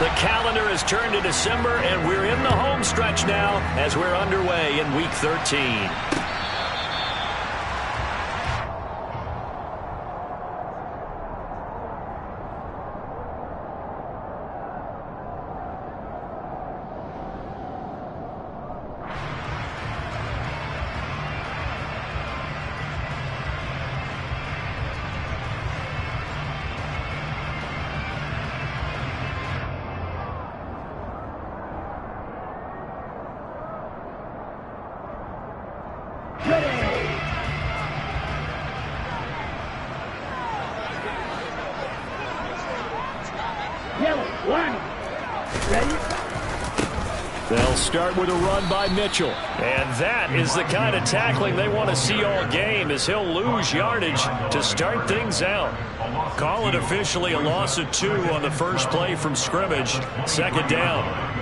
The calendar has turned to December, and we're in the home stretch now as we're underway in Week 13. They'll start with a run by Mitchell. And that is the kind of tackling they want to see all game, as he'll lose yardage to start things out. Call it officially a loss of 2 on the first play from scrimmage. Second down.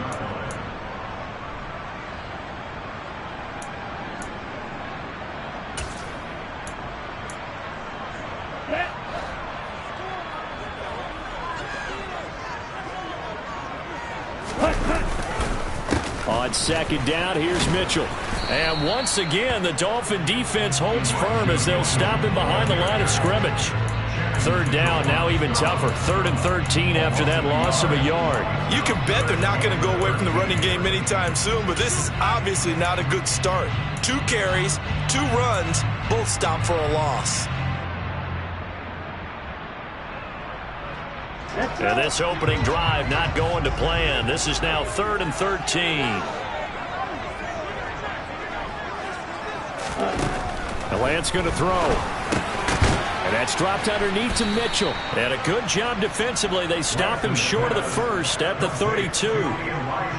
On second down, here's Mitchell. And once again, the Dolphin defense holds firm as they'll stop him behind the line of scrimmage. Third down, now even tougher. 3rd and 13 after that loss of a yard. You can bet they're not going to go away from the running game anytime soon, but this is obviously not a good start. 2 carries, 2 runs, both stopped for a loss. And this opening drive not going to plan. This is now 3rd and 13. And Lance going to throw. And that's dropped underneath to Mitchell. And a good job defensively. They stop him short of the first at the 32.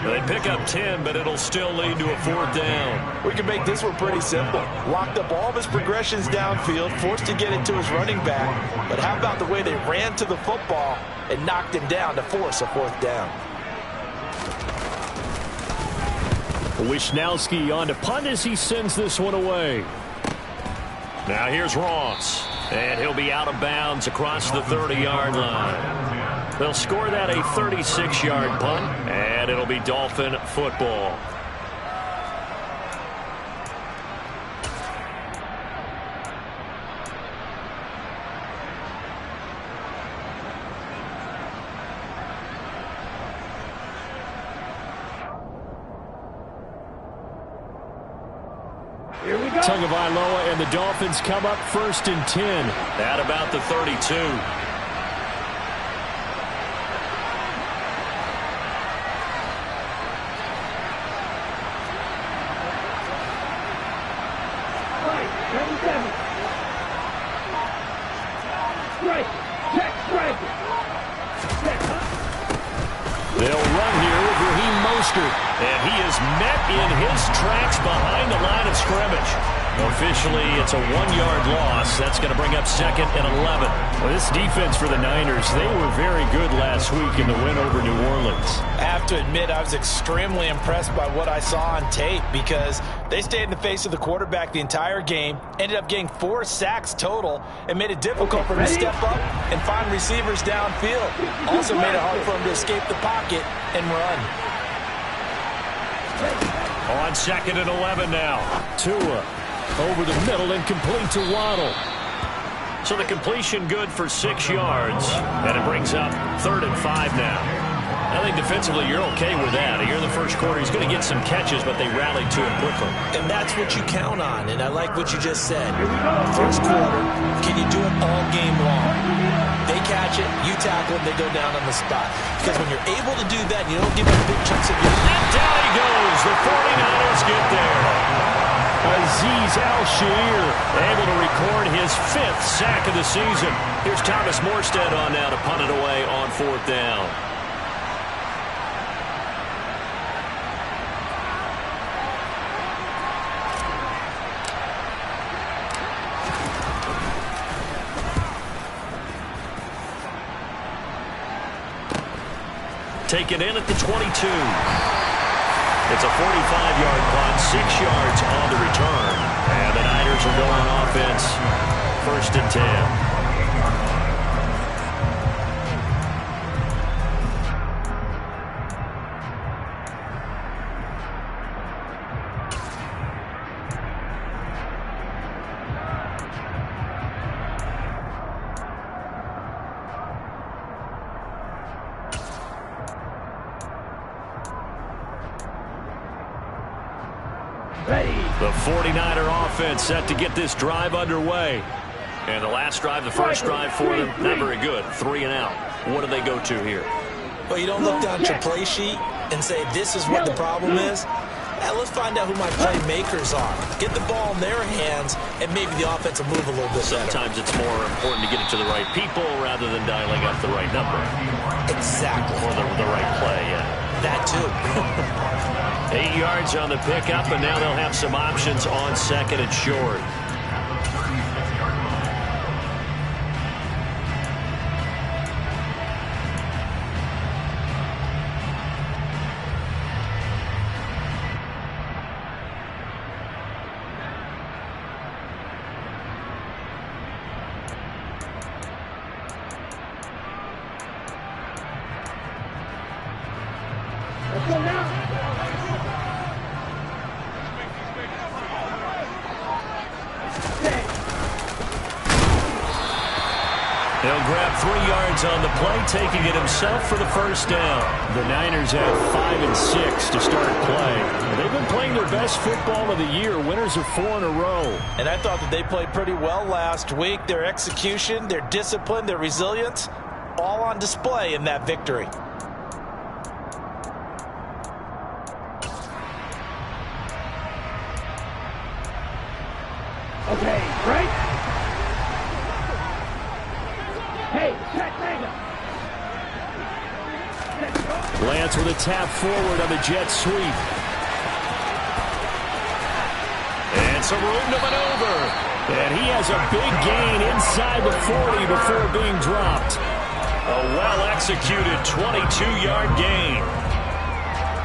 They pick up 10, but it'll still lead to a 4th down. We can make this one pretty simple. Locked up all of his progressions downfield, forced to get it to his running back. But how about the way they ran to the football and knocked him down to force a 4th down? Wishnowski on to punt as he sends this one away. Now here's Ross. And he'll be out of bounds across the 30-yard line. They'll score that a 36-yard punt, and it'll be Dolphin football. Tagovailoa and the Dolphins come up 1st and 10 at about the 32. They'll run here with Raheem Mostert, and he is met in his tracks behind the line of scrimmage. Officially, it's a 1-yard loss. That's going to bring up 2nd and 11. Well, this defense for the Niners, they were very good last week in the win over New Orleans. I have to admit, I was extremely impressed by what I saw on tape because they stayed in the face of the quarterback the entire game, ended up getting 4 sacks total, and made it difficult for him to step up and find receivers downfield. Also made it hard for him to escape the pocket and run. On 2nd and 11 now. Tua over the middle and complete to Waddle. So the completion good for 6 yards, and it brings up 3rd and 5 now. I think defensively you're okay with that. Here in the first quarter, he's going to get some catches, but they rallied to him quickly. And that's what you count on, and I like what you just said. First quarter, can you do it all game long? They catch it, you tackle it, they go down on the spot. Because when you're able to do that, you don't give up big chunks of your... And down he goes. The 49ers get there. Azeez Al-Shaair able to record his 5th sack of the season. Here's Thomas Morstead on now to punt it away on 4th down. Taken in at the 22. It's a 45-yard punt, 6 yards on the return. And the Niners are going on offense, 1st and 10. The 49er offense set to get this drive underway. And the last drive, the first drive for them, not very good. 3 and out. What do they go to here? Well, you don't look down at your play sheet and say, this is what the problem is. Now, let's find out who my playmakers are. Get the ball in their hands, and maybe the offense will move a little bit better. Sometimes it's more important to get it to the right people rather than dialing up the right number. Exactly. Or the right play, yeah. That too. 8 yards on the pickup, and now they'll have some options on second and short. He'll grab 3 yards on the play, taking it himself for the first down. The Niners have 5 and 6 to start play. They've been playing their best football of the year. Winners of 4 in a row. And I thought that they played pretty well last week. Their execution, their discipline, their resilience, all on display in that victory. Okay, right? Hey, check Lance with a tap forward on the jet sweep. And some room to maneuver. And he has a big gain inside the 40 before being dropped. A well-executed 22-yard gain.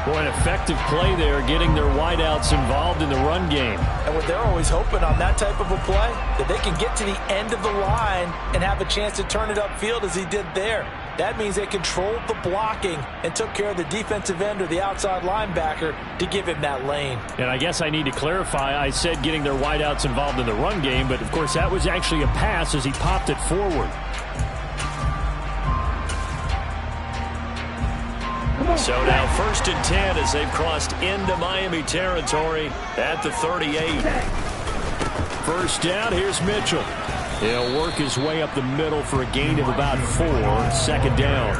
Boy, an effective play there, getting their wideouts involved in the run game. And what they're always hoping on that type of a play, that they can get to the end of the line and have a chance to turn it upfield as he did there. That means they controlled the blocking and took care of the defensive end or the outside linebacker to give him that lane. And I guess I need to clarify, I said getting their wideouts involved in the run game, but of course that was actually a pass as he popped it forward. So now 1st and 10 as they've crossed into Miami territory at the 38. First down, here's Mitchell. He'll work his way up the middle for a gain of about 4. 2nd down.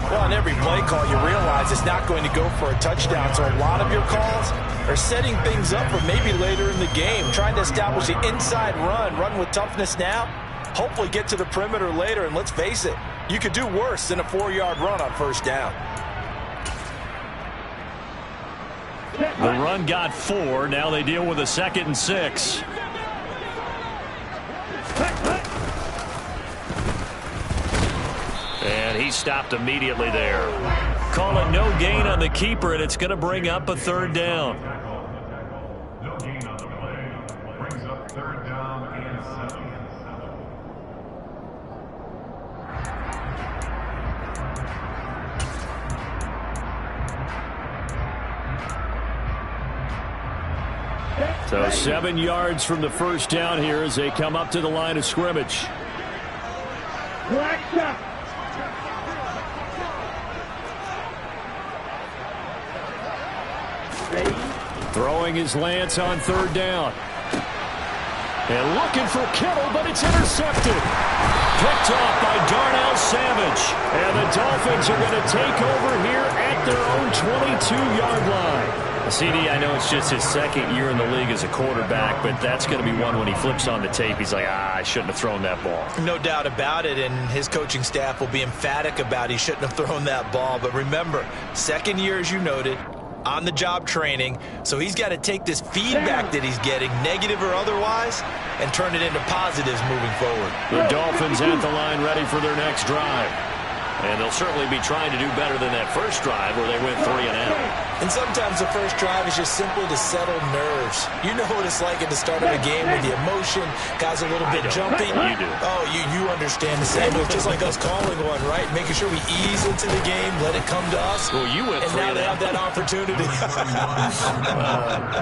Well, on every play call, you realize it's not going to go for a touchdown. So a lot of your calls are setting things up for maybe later in the game, trying to establish the inside run with toughness now, hopefully get to the perimeter later. And let's face it, you could do worse than a 4-yard run on 1st down. The run got 4. Now they deal with a 2nd and 6. And he stopped immediately there. Call it no gain on the keeper, and it's going to bring up a 3rd down. No gain on the play. Brings up 3rd down and 7. So 7 yards from the first down here as they come up to the line of scrimmage. Throwing his Lance on 3rd down. And looking for Kittle, but it's intercepted. Picked off by Darnell Savage. And the Dolphins are going to take over here at their own 22-yard line. CD, I know it's just his 2nd year in the league as a quarterback, but that's going to be one when he flips on the tape, he's like, I shouldn't have thrown that ball. No doubt about it, and his coaching staff will be emphatic about he shouldn't have thrown that ball. But remember, 2nd year, as you noted, on-the-job training, so he's got to take this feedback that he's getting, negative or otherwise, and turn it into positives moving forward. The Dolphins at the line ready for their next drive. And they'll certainly be trying to do better than that first drive where they went 3 and out. And sometimes the first drive is just simply to settle nerves. You know what it's like at the start of a game with the emotion, guys a little bit jumpy. You do. Oh, you understand the same. It's just like us calling one, right? Making sure we ease into the game, let it come to us. Well, you went 3 and now and they out. have that opportunity.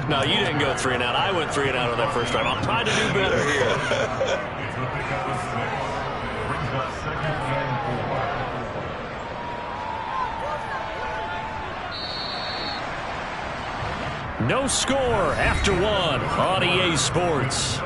No, you didn't go 3 and out. I went 3 and out on that first drive. I'm trying to do better here. Brings up 2nd and 4. No score after one on EA Sports.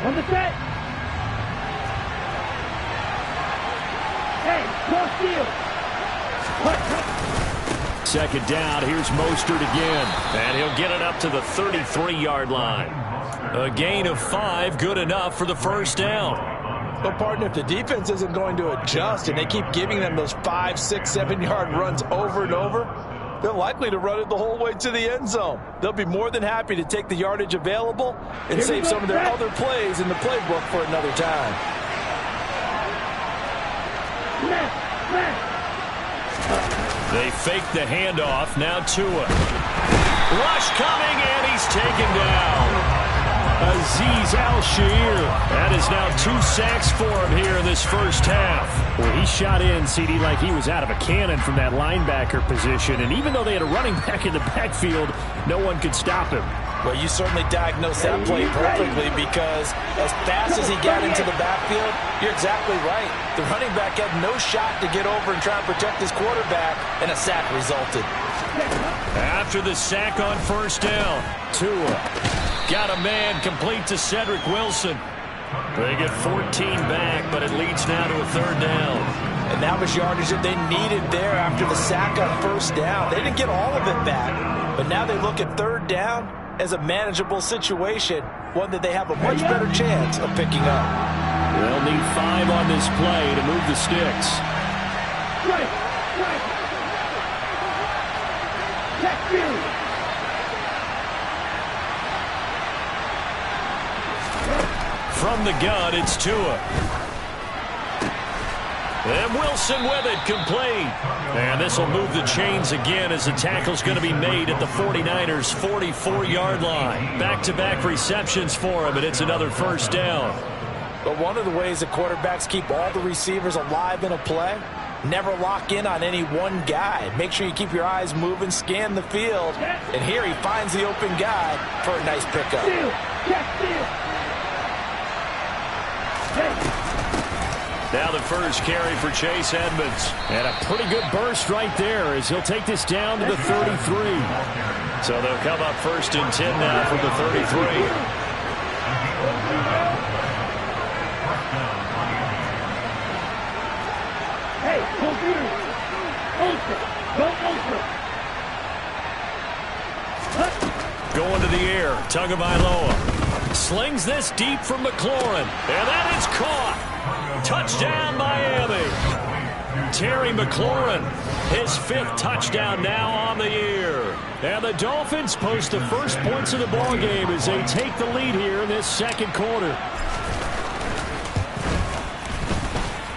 On the set. Hey, cross field. Second down, here's Mostert again. And he'll get it up to the 33-yard line. A gain of 5, good enough for the first down. But, partner, if the defense isn't going to adjust and they keep giving them those 5, 6, 7-yard runs over and over, they're likely to run it the whole way to the end zone. They'll be more than happy to take the yardage available and save some of their other plays in the playbook for another time. They fake the handoff. Now Tua. Rush coming, and he's taken down. Azeez Al-Shaair. That is now 2 sacks for him here in this first half. Well, he shot in, CD, like he was out of a cannon from that linebacker position. And even though they had a running back in the backfield, no one could stop him. Well, you certainly diagnosed that play perfectly, because as fast as he got into the backfield, you're exactly right. The running back had no shot to get over and try and protect his quarterback, and a sack resulted. After the sack on first down, Tua got a man complete to Cedric Wilson. They get 14 back, but it leads now to a third down. And that was yardage that they needed there after the sack on first down. They didn't get all of it back, but now they look at third down as a manageable situation, one that they have a much better chance of picking up. They'll need 5 on this play to move the sticks. From the gun, it's Tua. And Wilson with it, complete. And this will move the chains again as the tackle's going to be made at the 49ers' 44-yard line. Back-to-back receptions for him, and it's another first down. But one of the ways that quarterbacks keep all the receivers alive in a play, never lock in on any one guy. Make sure you keep your eyes moving, scan the field. And here he finds the open guy for a nice pickup. Now the first carry for Chase Edmonds. And a pretty good burst right there as he'll take this down to the 33. So they'll come up first and 10 now from the 33. Hey, go through. Going to the air, Tagovailoa slings this deep from McLaurin, and that is caught. Touchdown, Miami. Terry McLaurin, his 5th touchdown now on the year. And the Dolphins post the first points of the ball game as they take the lead here in this second quarter.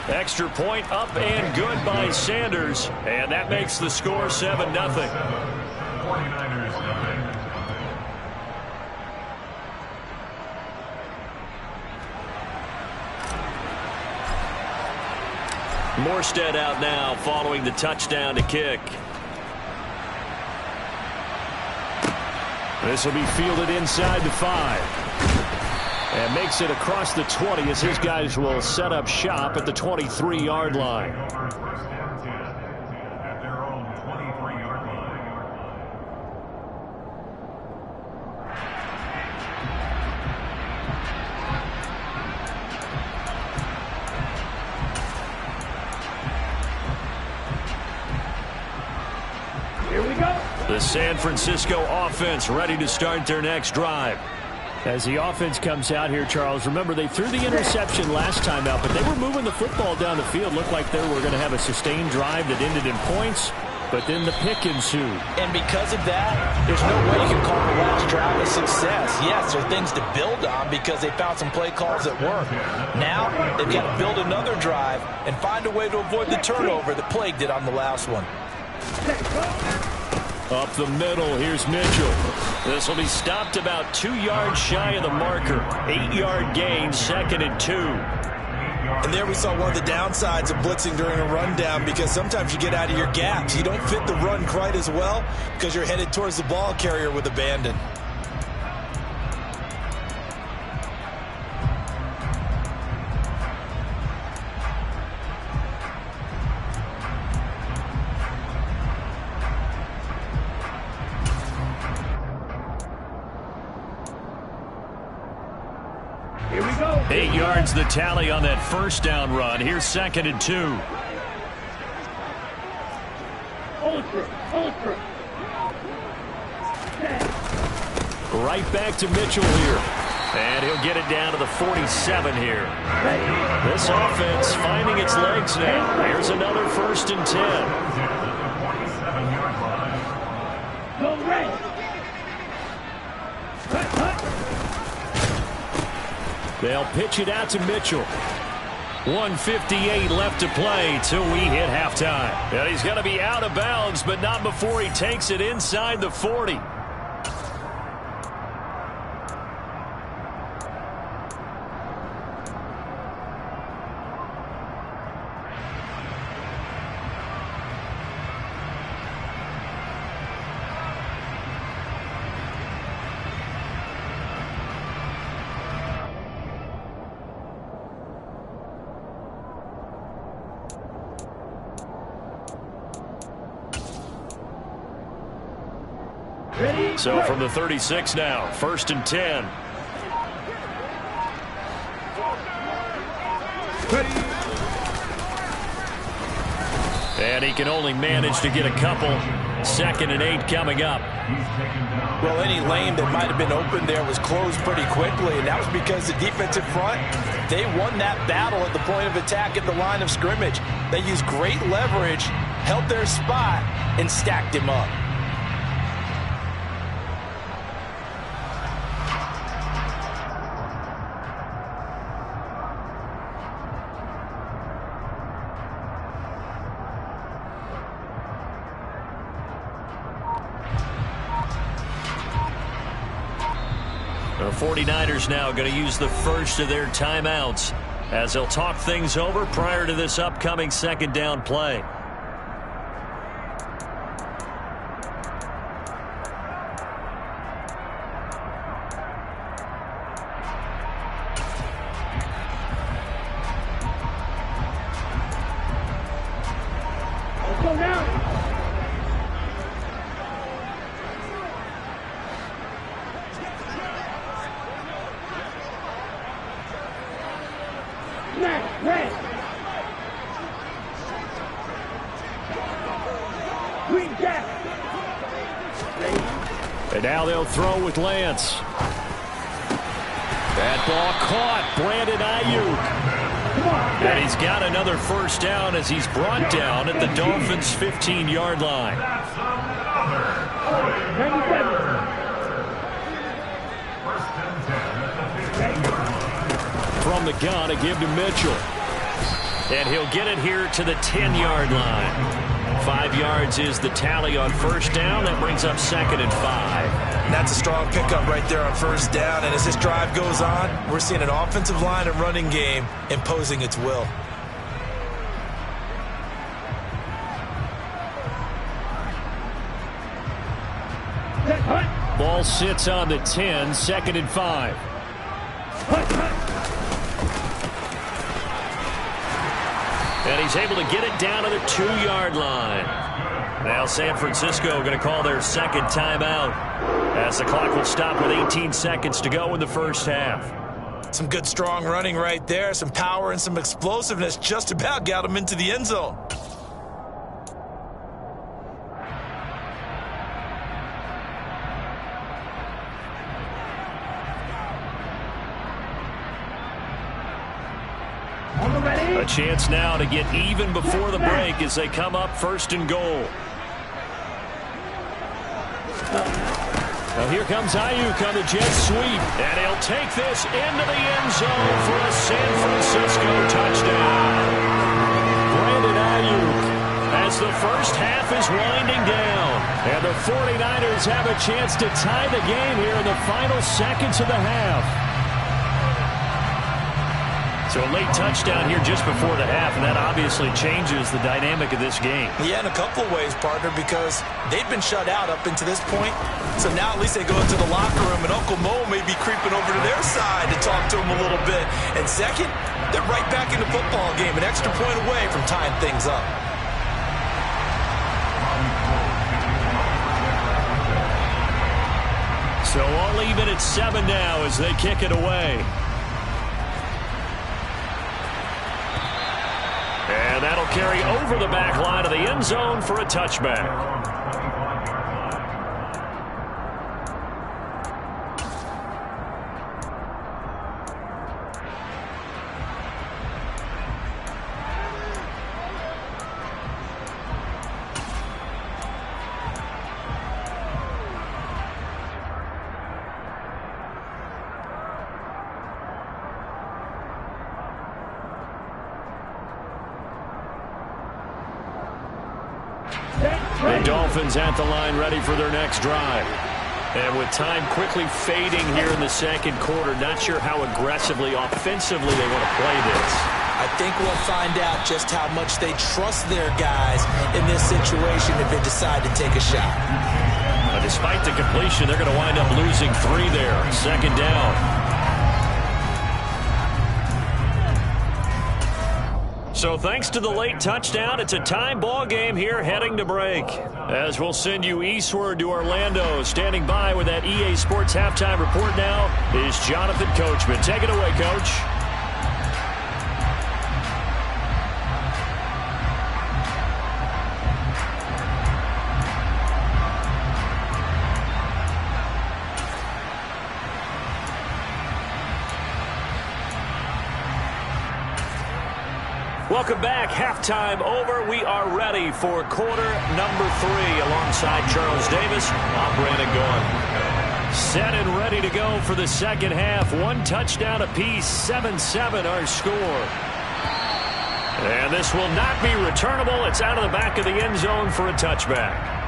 Extra point up and good by Sanders, and that makes the score 7-0. 49ers nothing. Morstead out now following the touchdown to kick. This will be fielded inside the 5. And makes it across the 20 as his guys will set up shop at the 23-yard line. First down 10 at their own 23-yard line. Here we go. The San Francisco offense ready to start their next drive. As the offense comes out here, Charles, remember they threw the interception last time out, but they were moving the football down the field. Looked like they were going to have a sustained drive that ended in points, but then the pick ensued. And because of that, there's no way you can call the last drive a success. Yes, there are things to build on because they found some play calls that work. Now, they've got to build another drive and find a way to avoid the turnover that plagued it on the last one. Up the middle, here's Mitchell. This will be stopped about 2 yards shy of the marker. 8-yard gain, 2nd and 2. And there we saw one of the downsides of blitzing during a rundown, because sometimes you get out of your gaps. You don't fit the run quite as well because you're headed towards the ball carrier with abandon. Here we go. 8 yards the tally on that first down run. Here's 2nd and 2. Ultra. Right back to Mitchell here. And he'll get it down to the 47 here. This offense finding its legs now. Here's another 1st and 10. Go red. They'll pitch it out to Mitchell. 1:58 left to play till we hit halftime. And he's going to be out of bounds, but not before he takes it inside the 40. So from the 36 now, 1st and 10. And he can only manage to get a couple. 2nd and 8 coming up. Well, any lane that might have been open there was closed pretty quickly, and that was because the defensive front, they won that battle at the point of attack at the line of scrimmage. They used great leverage, held their spot, and stacked him up. The 49ers now going to use the first of their timeouts as they'll talk things over prior to this upcoming 2nd down play. Let's go now. Red. Green Jack. And now they'll throw with Lance. That ball caught. Brandon Ayuk. And he's got another 1st down as he's brought down at the Dolphins' 15-yard line. 97. From the gun, a give to Mitchell. And he'll get it here to the 10-yard line. 5 yards is the tally on 1st down. That brings up 2nd and 5. And that's a strong pickup right there on 1st down. And as this drive goes on, we're seeing an offensive line and running game imposing its will. Ball sits on the 10, 2nd and 5. And he's able to get it down to the 2-yard line. Now San Francisco going to call their 2nd timeout as the clock will stop with 18 seconds to go in the 1st half. Some good strong running right there. Some power and some explosiveness just about got him into the end zone. A chance now to get even before the break as they come up 1st and goal. Now here comes Ayuk on the jet sweep. And he'll take this into the end zone for a San Francisco touchdown. Brandon Ayuk as the 1st half is winding down. And the 49ers have a chance to tie the game here in the final seconds of the half. So a late touchdown here just before the half, and that obviously changes the dynamic of this game. Yeah, in a couple of ways, partner, because they've been shut out up until this point. So now at least they go into the locker room, and Uncle Mo may be creeping over to their side to talk to him a little bit. And second, they're right back in the football game, an extra point away from tying things up. So all even at 7 now as they kick it away. And that'll carry over the back line of the end zone for a touchback. The Dolphins at the line ready for their next drive. And with time quickly fading here in the second quarter, not sure how aggressively, offensively they want to play this. I think we'll find out just how much they trust their guys in this situation if they decide to take a shot. Despite the completion, they're going to wind up losing 3 there. Second down. So thanks to the late touchdown, it's a tie ball game here heading to break. As we'll send you eastward to Orlando. Standing by with that EA Sports halftime report now is Jonathan Coachman. Take it away, Coach. Welcome back. Halftime over. We are ready for quarter number 3 alongside Charles Davis. I'm Brandon Gaudin. Set and ready to go for the second half. 1 touchdown apiece. 7-7 our score. And this will not be returnable. It's out of the back of the end zone for a touchback.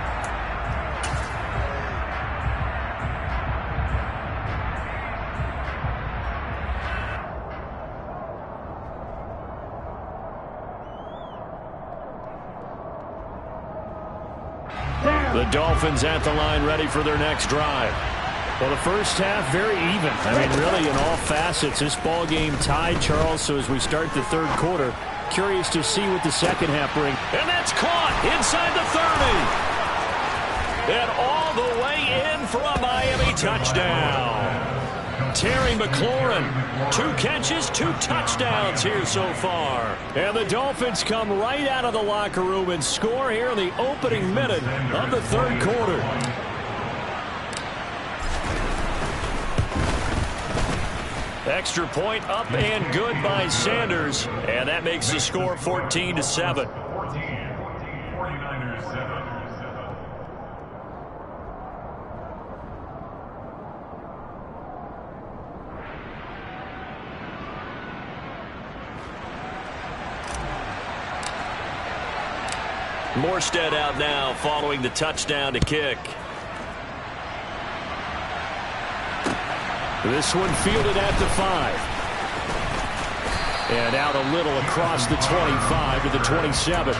The Dolphins at the line ready for their next drive. Well, the first half, very even. I mean, really in all facets, this ball game tied, Charles. So as we start the third quarter, curious to see what the second half brings. And that's caught inside the 30. And all the way in for a Miami touchdown. Terry McLaurin, 2 catches, 2 touchdowns here so far. And the Dolphins come right out of the locker room and score here in the opening minute of the third quarter. Extra point up and good by Sanders. And that makes the score 14-7. 49ers 7. Morstead out now following the touchdown to kick. This one fielded at the 5. And out a little across the 25 to the 27.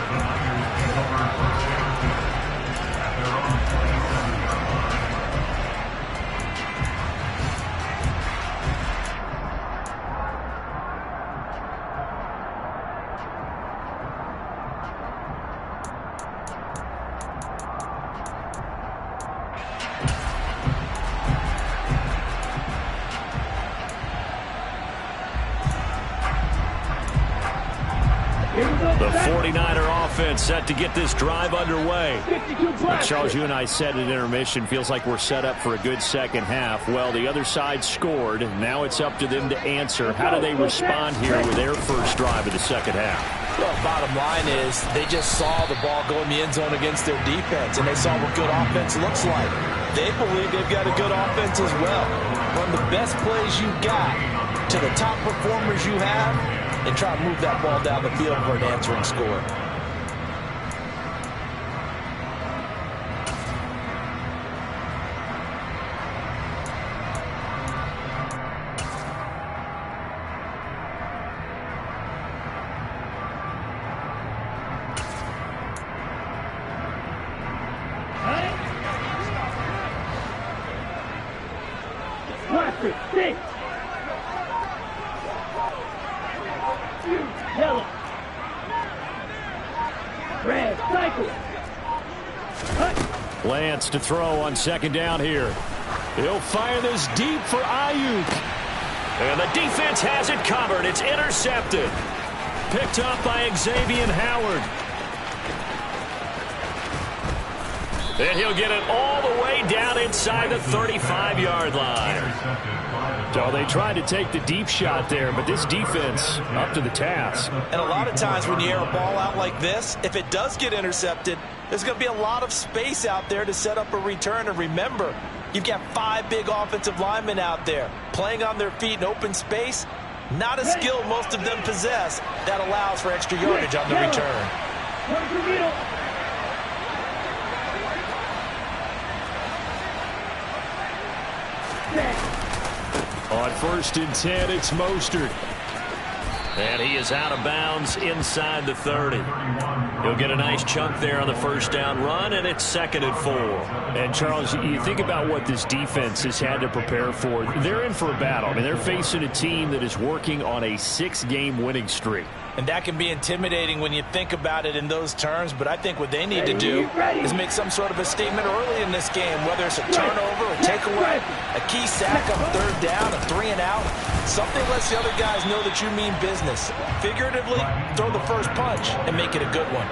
The 49er offense set to get this drive underway. Charles, you and I said at intermission, feels like we're set up for a good second half. Well, the other side scored. Now it's up to them to answer. How do they respond here with their first drive of the second half? Well, bottom line is they just saw the ball go in the end zone against their defense, and they saw what good offense looks like. They believe they've got a good offense as well. Run the best plays you got to the top performers you have, and try to move that ball down the field for an answering score. Second, 6. Yellow. Red, cycle. Cut. Lance to throw on second down here. He'll fire this deep for Ayuk. And the defense has it covered. It's intercepted. Picked up by Xavier Howard. And he'll get it all the way down inside the 35-yard line. So they tried to take the deep shot there, but this defense up to the task. And a lot of times when you air a ball out like this, if it does get intercepted, there's going to be a lot of space out there to set up a return. And remember, you've got 5 big offensive linemen out there playing on their feet in open space. Not a skill most of them possess that allows for extra yardage on the return. On 1st and 10, it's Mostert. And he is out of bounds inside the 30. He'll get a nice chunk there on the first down run, and it's 2nd and 4. And, Charles, you think about what this defense has had to prepare for. They're in for a battle. I mean, they're facing a team that is working on a 6-game winning streak. And that can be intimidating when you think about it in those terms, but I think what they need to do is make some sort of a statement early in this game, whether it's a turnover, a takeaway, a key sack on 3rd down, a 3 and out. Something lets the other guys know that you mean business. Figuratively, throw the first punch and make it a good one.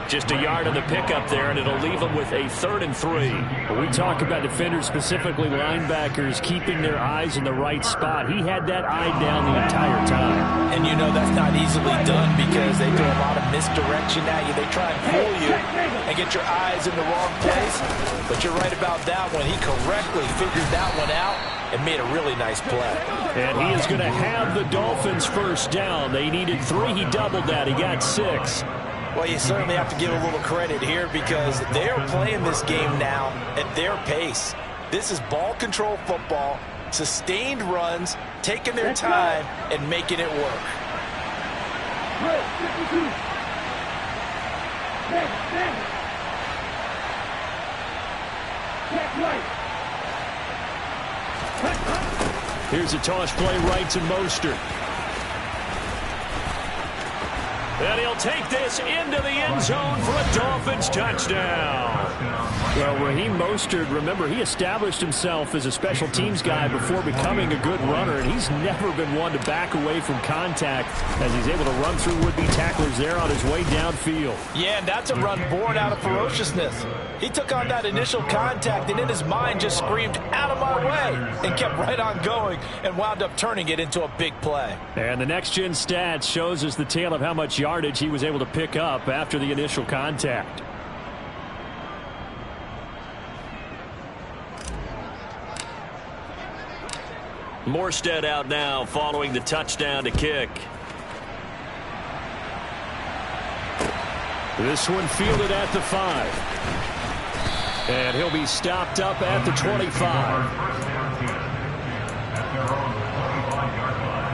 Just a yard on the pickup there, and it'll leave them with a 3rd and 3. When we talk about defenders, specifically linebackers, keeping their eyes in the right spot. He had that eye down the entire time. And you know that's not easily done because they throw a lot of misdirection at you. They try and fool you and get your eyes in the wrong place. But you're right about that one. He correctly figured that one out and made a really nice play. And he is going to have the Dolphins first down. They needed 3. He doubled that. He got 6. Well, you certainly have to give a little credit here because they are playing this game now at their pace. This is ball control football, sustained runs, taking their time and making it work. Here's a toss play right to Mostert. And he'll take this into the end zone for a Dolphins touchdown. Well, Raheem Mostert, remember, he established himself as a special teams guy before becoming a good runner, and he's never been one to back away from contact as he's able to run through would-be tacklers there on his way downfield. Yeah, and that's a run born out of ferociousness. He took on that initial contact and in his mind just screamed, "Out of my way," and kept right on going and wound up turning it into a big play. And the next-gen stats shows us the tale of how much yardage he was able to pick up after the initial contact. Morstead out now following the touchdown to kick. This one fielded at the 5. And he'll be stopped up at the 25. First down team at their own 25-yard line.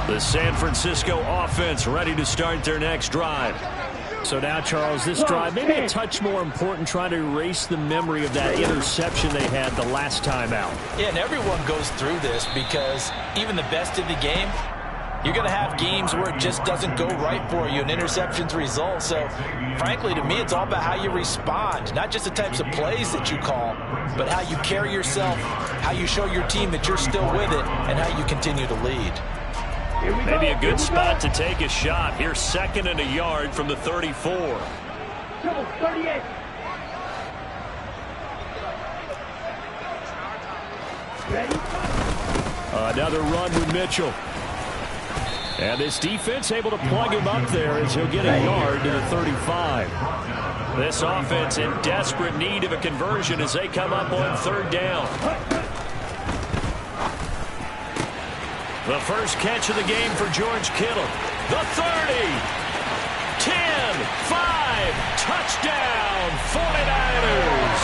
The San Francisco offense ready to start their next drive. So now, Charles, this drive maybe a touch more important, trying to erase the memory of that interception they had the last time out. Yeah, and everyone goes through this because even the best in the game, you're going to have games where it just doesn't go right for you and interceptions result. So, frankly, to me, it's all about how you respond, not just the types of plays that you call, but how you carry yourself, how you show your team that you're still with it, and how you continue to lead. Maybe a good spot to take a shot. Here's 2nd and a yard from the 34. 38. Ready? Another run with Mitchell. And this defense able to plug him up there as he'll get a yard to the 35. This offense in desperate need of a conversion as they come up on 3rd down. The first catch of the game for George Kittle. The 30, 10, Touchdown, 49ers.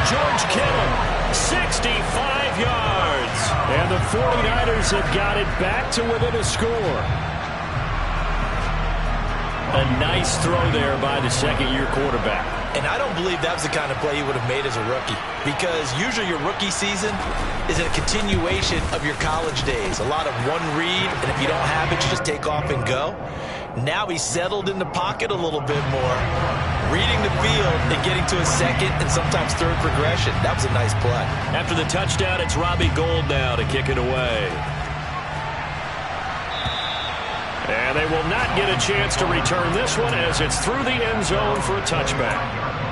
George Kittle, 65 yards. And the 49ers have got it back to within a score. A nice throw there by the second-year quarterback. And I don't believe that was the kind of play he would have made as a rookie, because usually your rookie season is a continuation of your college days. A lot of one read, and if you don't have it, you just take off and go. Now he's settled in the pocket a little bit more, reading the field and getting to his second and sometimes third progression. That was a nice play. After the touchdown, it's Robbie Gould now to kick it away. And they will not get a chance to return this one as it's through the end zone for a touchback.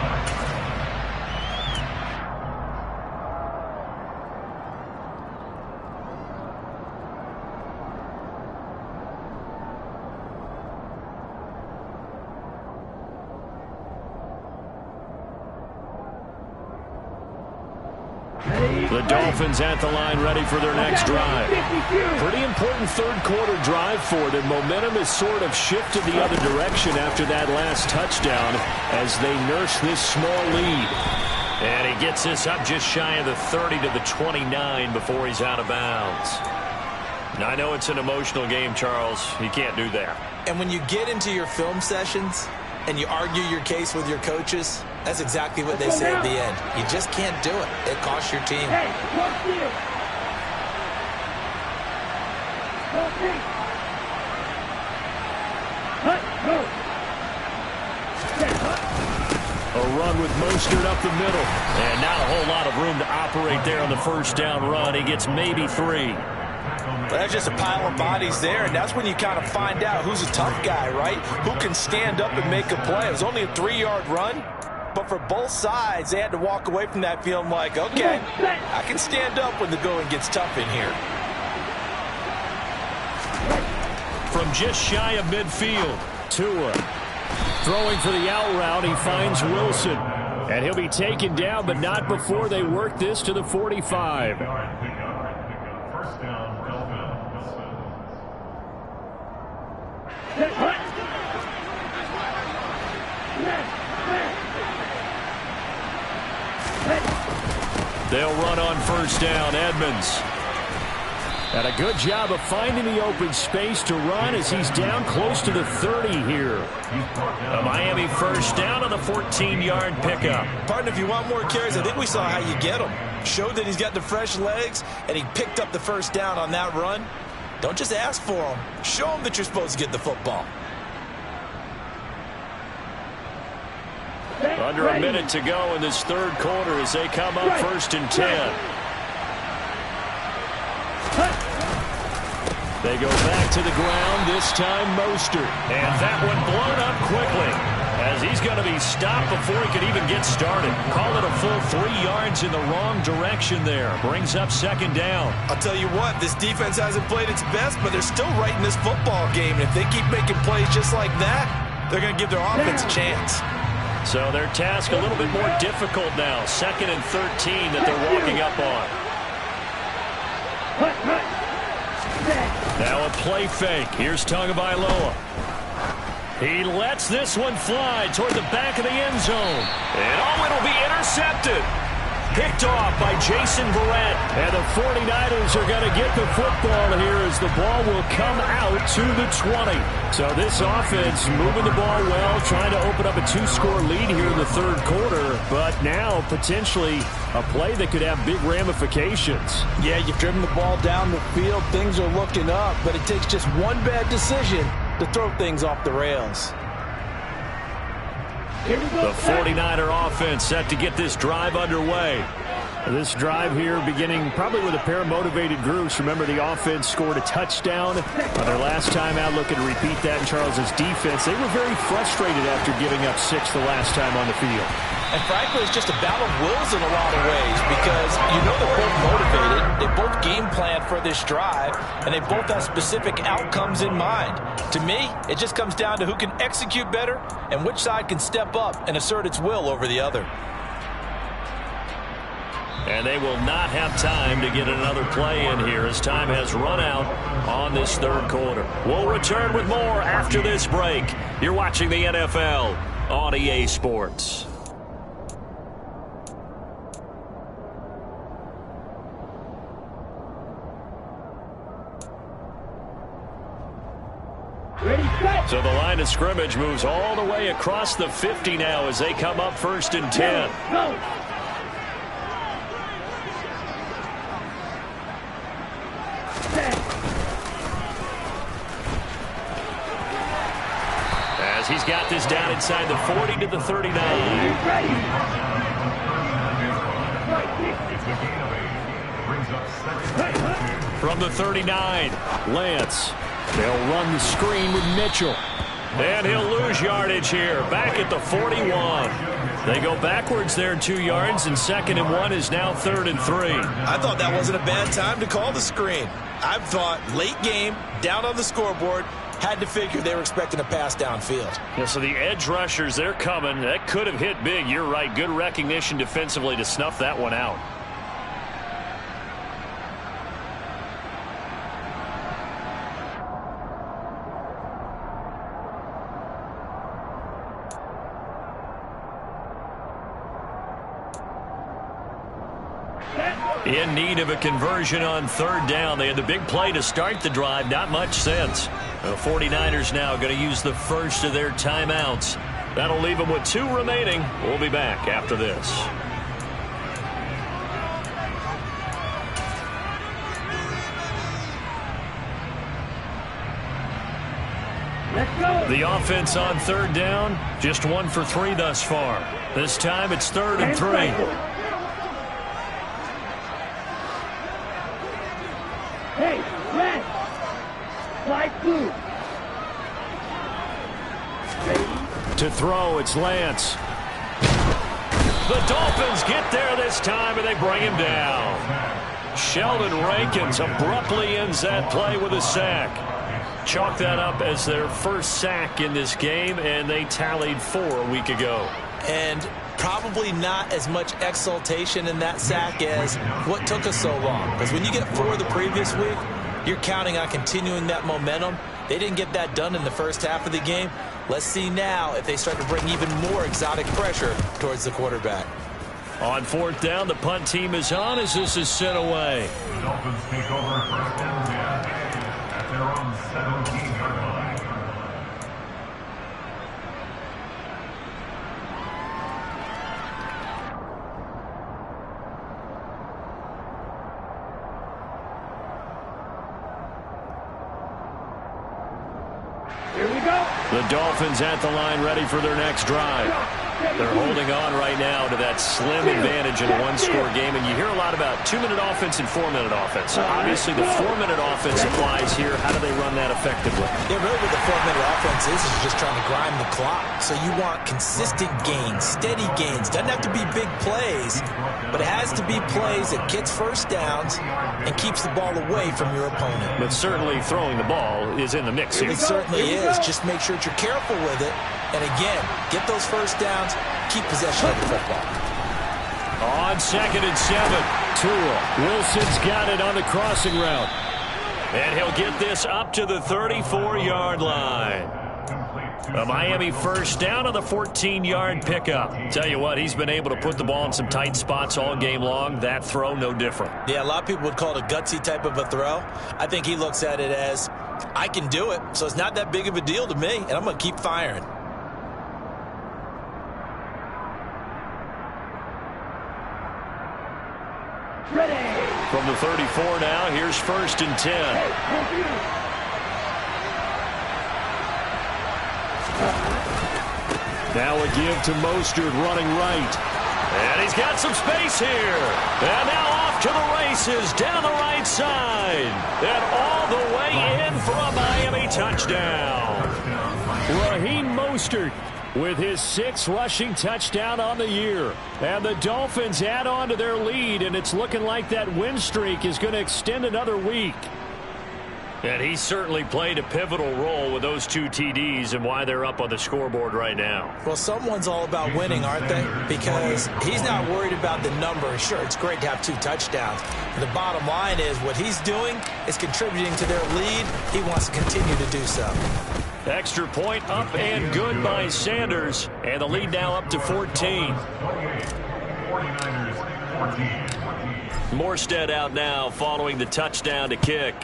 The Dolphins at the line, ready for their next drive. Pretty important third-quarter drive for them. Momentum has sort of shifted the other direction after that last touchdown as they nurse this small lead. And he gets this up just shy of the 30 to the 29 before he's out of bounds. Now, I know it's an emotional game, Charles. You can't do that. And when you get into your film sessions and you argue your case with your coaches, that's exactly what they say at the end. You just can't do it. It costs your team. Hey, watch this. A run with Mostert up the middle. And not a whole lot of room to operate there on the first down run. He gets maybe 3. But that's just a pile of bodies there, and that's when you kind of find out who's a tough guy, right? Who can stand up and make a play. It was only a 3-yard run, but for both sides, they had to walk away from that feeling like, okay, I can stand up when the going gets tough in here. From just shy of midfield, Tua throwing for the out route. He finds Wilson, and he'll be taken down, but not before they work this to the 45. First down, They'll run on first down. Edmonds. And a good job of finding the open space to run as he's down close to the 30 here. A Miami first down on the 14-yard pickup. Partner, if you want more carries, I think we saw how you get them. Showed that he's got the fresh legs, and he picked up the first down on that run. Don't just ask for them. Show them that you're supposed to get the football. Under a minute to go in this third quarter as they come up first and 10. They go back to the ground, this time Mostert. And that one blown up quickly as he's going to be stopped before he could even get started. Call it a full 3 yards in the wrong direction there. Brings up second down. I'll tell you what, this defense hasn't played its best, but they're still right in this football game. And if they keep making plays just like that, they're going to give their offense a chance. So their task a little bit more difficult now. 2nd and 13 that they're walking up on. Now a play fake. Here's Tagovailoa. He lets this one fly toward the back of the end zone. And it'll be intercepted. Picked off by Jason Verrett. And the 49ers are going to get the football here as the ball will come out to the 20. So this offense moving the ball well, trying to open up a 2-score lead here in the third quarter. But now potentially a play that could have big ramifications. Yeah, you've driven the ball down the field. Things are looking up, but it takes just one bad decision to throw things off the rails. The 49er offense set to get this drive underway. This drive here beginning probably with a pair of motivated groups. Remember, the offense scored a touchdown on their last time out. Looking to repeat that in Charles's defense. They were very frustrated after giving up 6 the last time on the field. And frankly, it's just a battle of wills in a lot of ways because you know they're both motivated. They both game plan for this drive, and they both have specific outcomes in mind. To me, it just comes down to who can execute better and which side can step up and assert its will over the other. And they will not have time to get another play in here as time has run out on this third quarter. We'll return with more after this break. You're watching the NFL on EA Sports. Ready, set. So the line of scrimmage moves all the way across the 50 now as they come up 1st and 10. Go. Set. As he's got this down inside the 40 to the 39. Ready. It's a gain of 8. Brings up 2nd Hey, and huh? 2. From the 39, Lance. They'll run the screen with Mitchell. And he'll lose yardage here, back at the 41. They go backwards there 2 yards, and 2nd and 1 is now 3rd and 3. I thought that wasn't a bad time to call the screen. I thought late game, down on the scoreboard, had to figure they were expecting a pass downfield. Yeah, so the edge rushers, they're coming. That could have hit big. You're right. Good recognition defensively to snuff that one out. In need of a conversion on 3rd down. They had the big play to start the drive. Not much sense. The 49ers now going to use the first of their timeouts. That'll leave them with 2 remaining. We'll be back after this. Let's go. The offense on 3rd down, just 1 for 3 thus far. This time it's 3rd and 3. Hey, red. Light blue. Ready. To throw, it's Lance. The Dolphins get there this time, and they bring him down. Sheldon Rankins abruptly ends that play with a sack. Chalk that up as their first sack in this game, and they tallied 4 a week ago. And probably not as much exultation in that sack as what took us so long. Because when you get 4 the previous week, you're counting on continuing that momentum. They didn't get that done in the first half of the game. Let's see now if they start to bring even more exotic pressure towards the quarterback. On 4th down, the punt team is on as this is sent away. The Dolphins take over 1st and 10 at their own 17-yard line. Here we go. The Dolphins at the line ready for their next drive. They're holding on right now to that slim advantage in a 1-score game, and you hear a lot about 2-minute offense and 4-minute offense. Obviously, the 4-minute offense applies here. How do they run that effectively? Yeah, really what the 4-minute offense is just trying to grind the clock. So you want consistent gains, steady gains. Doesn't have to be big plays, but it has to be plays that gets first downs and keeps the ball away from your opponent. But certainly throwing the ball is in the mix here. It certainly is. Just make sure that you're careful with it. And again, get those first downs, keep possession of the football. On 2nd and 7, Tua. Wilson's got it on the crossing route. And he'll get this up to the 34-yard line. A Miami first down on the 14-yard pickup. Tell you what, he's been able to put the ball in some tight spots all game long. That throw, no different. Yeah, a lot of people would call it a gutsy type of a throw. I think he looks at it as, I can do it, so it's not that big of a deal to me, and I'm going to keep firing. Ready. From the 34 now, here's 1st and 10. Hey, computer. Now a give to Mostert running right. And he's got some space here. And now off to the races down the right side. And all the way in for a Miami touchdown. Raheem Mostert with his 6th rushing touchdown on the year. And the Dolphins add on to their lead, and it's looking like that win streak is going to extend another week. And he certainly played a pivotal role with those 2 TDs and why they're up on the scoreboard right now. Well, someone's all about winning, aren't they? Because he's not worried about the number. Sure, it's great to have 2 touchdowns. But the bottom line is what he's doing is contributing to their lead. He wants to continue to do so. Extra point up and good by Sanders. And the lead now up to 14. 49ers 14. Morstead out now following the touchdown to kick.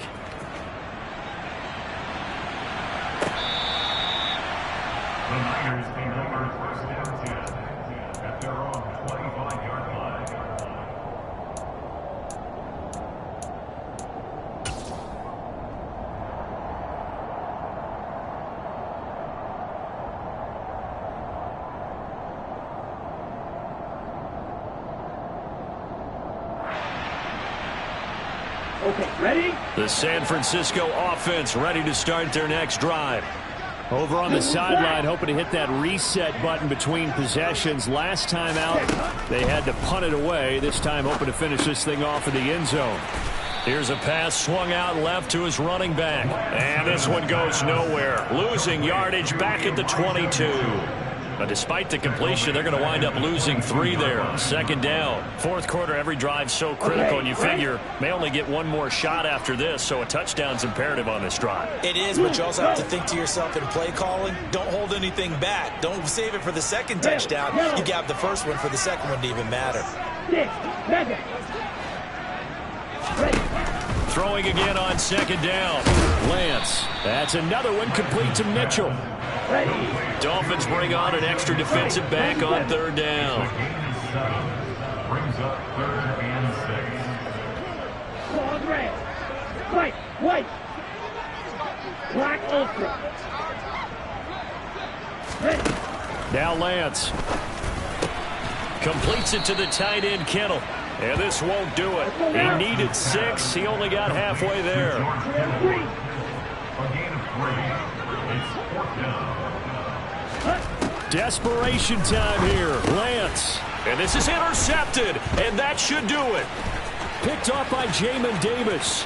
The Niners take over first and 10 at their own 25-yard line. Okay, ready? The San Francisco offense ready to start their next drive. Over on the sideline, hoping to hit that reset button between possessions. Last time out, they had to punt it away. This time, hoping to finish this thing off in the end zone. Here's a pass swung out left to his running back. And this one goes nowhere. Losing yardage back at the 22. But despite the completion, they're going to wind up losing 3 there. Second down. Fourth quarter, every drive's so critical, and you figure may only get one more shot after this, so a touchdown's imperative on this drive. It is, but you also have to think to yourself in play calling, don't hold anything back. Don't save it for the second touchdown. You got the first one for the second one to even matter. 6, 7. Ready. Throwing again on second down. Lance. That's another one complete to Mitchell. Ready. Dolphins bring on an extra defensive back on third down. Brings up 3rd and 6. Long red. White, white. Black ultra. Ready. Now Lance. Completes it to the tight end, Kittle. And this won't do it. He needed 6. He only got halfway there. A gain of 3. It's 4th down. Desperation time here. Lance. And this is intercepted. And that should do it. Picked off by Jamin Davis.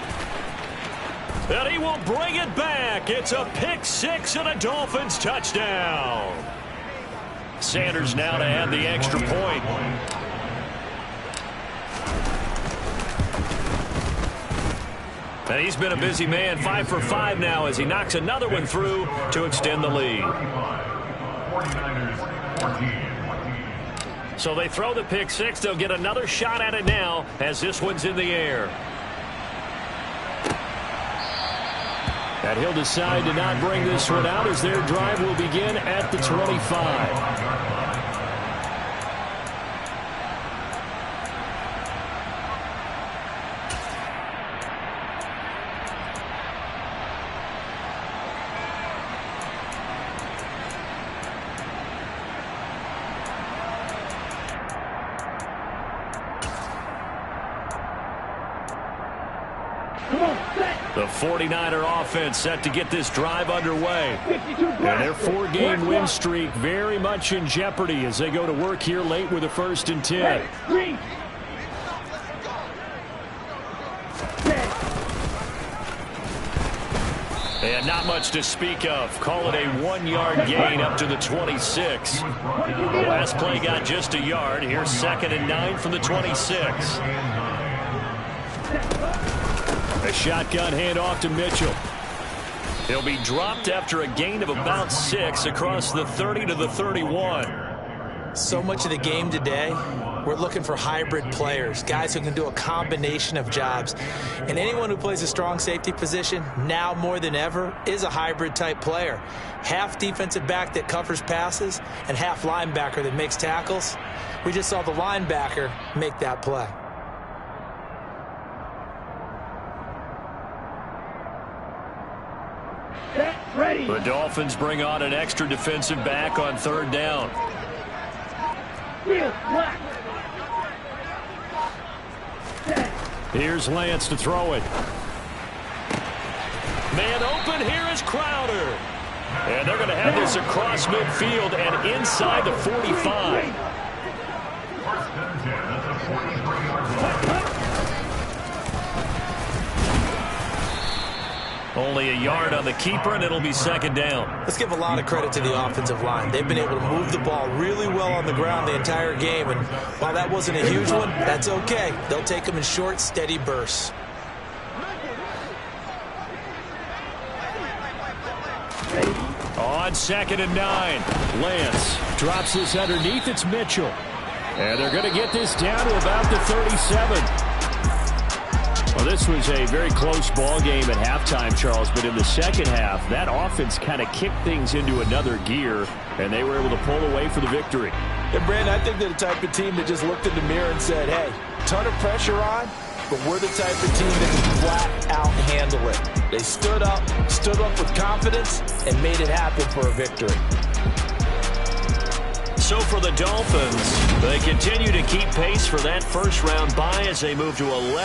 And he will bring it back. It's a pick 6 and a Dolphins touchdown. Sanders now to add the extra point. And he's been a busy man, 5 for 5 now as he knocks another one through to extend the lead. 49ers 14. So they throw the pick 6. They'll get another shot at it now as this one's in the air. And he'll decide to not bring this one out as their drive will begin at the 25. The 49er offense set to get this drive underway. 52 And their 4-game win streak very much in jeopardy as they go to work here late with a 1st and 10. Ready. 3. And not much to speak of. Call it a 1-yard gain up to the 26. The last play got just a yard. Here's 2nd and 9 from the 26. A shotgun handoff to Mitchell. He'll be dropped after a gain of about 6 across the 30 to the 31. So much of the game today, we're looking for hybrid players, guys who can do a combination of jobs. And anyone who plays a strong safety position, now more than ever, is a hybrid type player. Half defensive back that covers passes and half linebacker that makes tackles. We just saw the linebacker make that play. Ready. The Dolphins bring on an extra defensive back on 3rd down. Field black. Here's Lance to throw it. Man open, here is Crowder. And they're going to have this across midfield and inside the 45. 1st and 10 at the 43-yard line. Only a yard on the keeper, and it'll be second down. Let's give a lot of credit to the offensive line. They've been able to move the ball really well on the ground the entire game, and while that wasn't a huge one, that's okay. They'll take them in short, steady bursts. On 2nd and 9, Lance drops this underneath. It's Mitchell. And they're going to get this down to about the 37. Well, this was a very close ball game at halftime, Charles, but in the second half, that offense kind of kicked things into another gear, and they were able to pull away for the victory. And, Brandon, I think they're the type of team that just looked in the mirror and said, hey, ton of pressure on, but we're the type of team that can flat out handle it. They stood up with confidence, and made it happen for a victory. So for the Dolphins, they continue to keep pace for that first-round bye as they move to 11.